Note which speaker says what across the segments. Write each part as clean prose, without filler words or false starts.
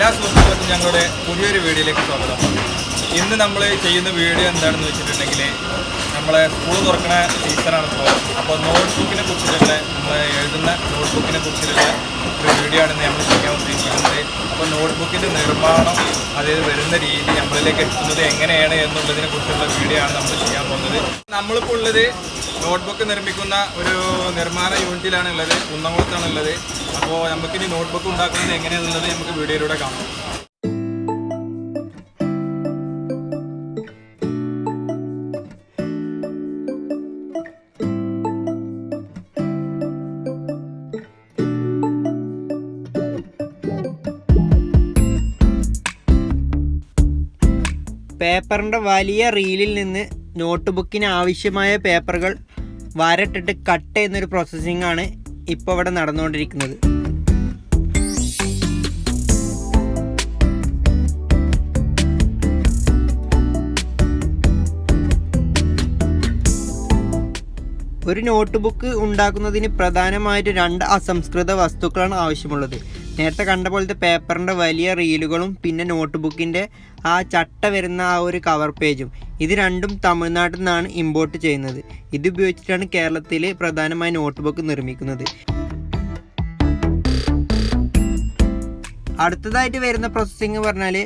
Speaker 1: എല്ലാ സുഹൃത്തുക്കൾക്കും ഞങ്ങളുടെ പുതിയൊരു വീഡിയോയിലേക്ക് സ്വാഗതം. ഇന്ന് നമ്മൾ ചെയ്യുന്ന വീഡിയോ എന്താണെന്ന് വെച്ചിട്ടുണ്ടെങ്കിൽ നമ്മളെ സ്കൂൾ തുറക്കുന്ന സീസണാണ് ഇപ്പോൾ. അപ്പോൾ നോട്ട്ബുക്കിനെ കുറിച്ചിട്ടുള്ള നമ്മൾ എഴുതുന്ന നോട്ട്ബുക്കിനെ കുറിച്ചിട്ടുള്ള ഒരു വീഡിയോ ആണ് നമ്മൾ ചെയ്യാൻ ഉദ്ദേശിക്കുന്നത്. അപ്പോൾ നോട്ട്ബുക്കിൻ്റെ നിർമ്മാണം, അതായത് വരുന്ന രീതി, നമ്മളിലേക്ക് എത്തുന്നത് എങ്ങനെയാണ് എന്നുള്ളതിനെ കുറിച്ചുള്ള വീഡിയോ ആണ് നമ്മൾ ചെയ്യാൻ പോകുന്നത്. നമ്മളിപ്പോൾ ഉള്ളത് നോട്ട്ബുക്ക് നിർമ്മിക്കുന്ന ഒരു നിർമ്മാണ യൂണിറ്റിലാണ് ഉള്ളത്, കുന്നംകുളത്താണുള്ളത്. അപ്പോൾ നമുക്കിനി നോട്ട്ബുക്ക് ഉണ്ടാക്കുന്നത് എങ്ങനെയാണെന്നുള്ളത് നമുക്ക് വീഡിയോയിലൂടെ കാണാം.
Speaker 2: പേപ്പറിൻ്റെ വലിയ റീലിൽ നിന്ന് നോട്ട്ബുക്കിന് ആവശ്യമായ പേപ്പറുകൾ വരട്ടിട്ട് കട്ട് ചെയ്യുന്നൊരു പ്രോസസ്സിംഗ് ആണ് ഇപ്പോൾ ഇവിടെ നടന്നുകൊണ്ടിരിക്കുന്നത്. ഒരു നോട്ട് ബുക്ക് ഉണ്ടാക്കുന്നതിന് പ്രധാനമായിട്ട് 2 അസംസ്കൃത വസ്തുക്കളാണ് ആവശ്യമുള്ളത്. നേരത്തെ കണ്ട പോലത്തെ പേപ്പറിൻ്റെ വലിയ റീലുകളും പിന്നെ നോട്ട് ബുക്കിൻ്റെ ആ ചട്ട വരുന്ന ആ ഒരു കവർ പേജും, ഇത് രണ്ടും തമിഴ്നാട്ടിൽ നിന്നാണ് ഇമ്പോർട്ട് ചെയ്യുന്നത്. ഇത് ഉപയോഗിച്ചിട്ടാണ് കേരളത്തിൽ പ്രധാനമായി നോട്ട് ബുക്ക് നിർമ്മിക്കുന്നത്. അടുത്തതായിട്ട് വരുന്ന പ്രോസസ്സിങ് പറഞ്ഞാൽ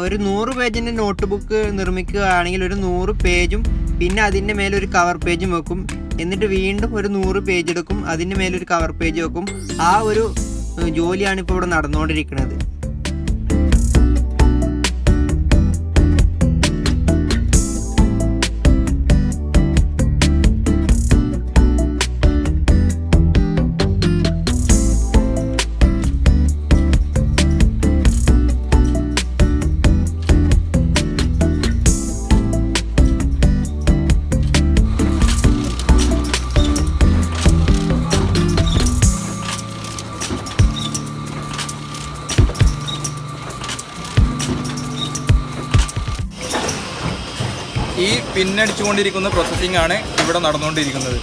Speaker 2: ഒരു 100 പേജിൻ്റെ നോട്ട് ബുക്ക് നിർമ്മിക്കുകയാണെങ്കിൽ ഒരു 100 പേജും പിന്നെ അതിൻ്റെ മേലൊരു കവർ പേജും വെക്കും. എന്നിട്ട് വീണ്ടും ഒരു 100 പേജ് എടുക്കും, അതിൻ്റെ മേലൊരു കവർ പേജ് വെക്കും. ആ ഒരു ജോലിയാണ് ഇപ്പോൾ ഇവിടെ നടന്നുകൊണ്ടിരിക്കുന്നത്.
Speaker 1: ഈ പിന്നടിച്ചുകൊണ്ടിരിക്കുന്ന പ്രോസസ്സിംഗ് ആണ് ഇവിടെ നടന്നുകൊണ്ടിരിക്കുന്നത്.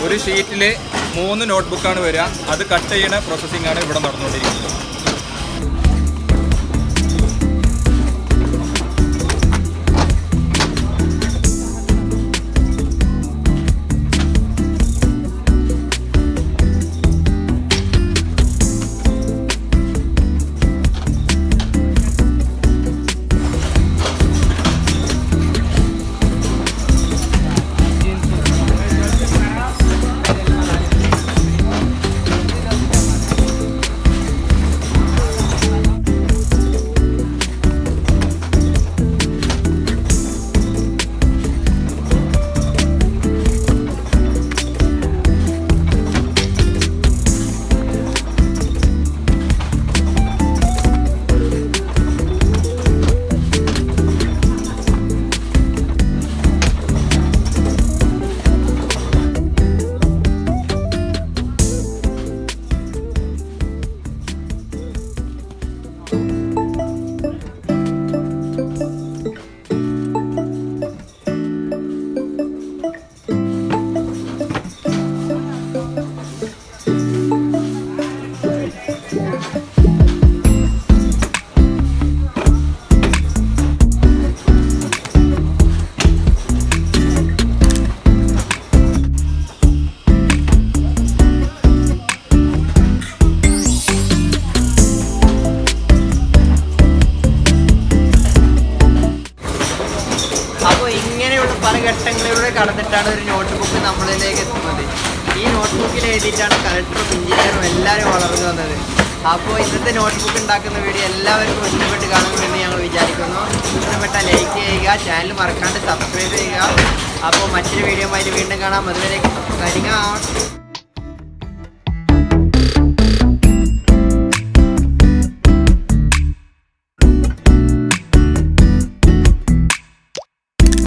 Speaker 1: ഒരു ഷീറ്റിൽ 3 നോട്ട്ബുക്കാണ് വരിക. അത് കട്ട് ചെയ്യുന്ന പ്രോസസ്സിംഗ് ആണ് ഇവിടെ നടന്നുകൊണ്ടിരിക്കുന്നത്.
Speaker 2: പല ഘട്ടങ്ങളിലൂടെ കടന്നിട്ടാണ് ഒരു നോട്ട് ബുക്ക് നമ്മളിലേക്ക് എത്തുന്നത്. ഈ നോട്ട് ബുക്കിൽ എഴുതിയിട്ടാണ് കളക്ടറും എഞ്ചിനീയറും എല്ലാവരും വളർന്നു വന്നത്. അപ്പോൾ ഇന്നത്തെ നോട്ട് ബുക്ക് ഉണ്ടാക്കുന്ന വീഡിയോ എല്ലാവർക്കും ഇഷ്ടപ്പെട്ട് കാണുമെന്ന് ഞങ്ങൾ വിചാരിക്കുന്നു. ഇഷ്ടപ്പെട്ടാൽ ലൈക്ക് ചെയ്യുക, ചാനൽ മറക്കാണ്ട് സബ്സ്ക്രൈബ് ചെയ്യുക. അപ്പോൾ മറ്റൊരു വീഡിയോ ആയിട്ട് വീണ്ടും കാണാം. അതുവരെ സൈനിങ് ഔട്ട്.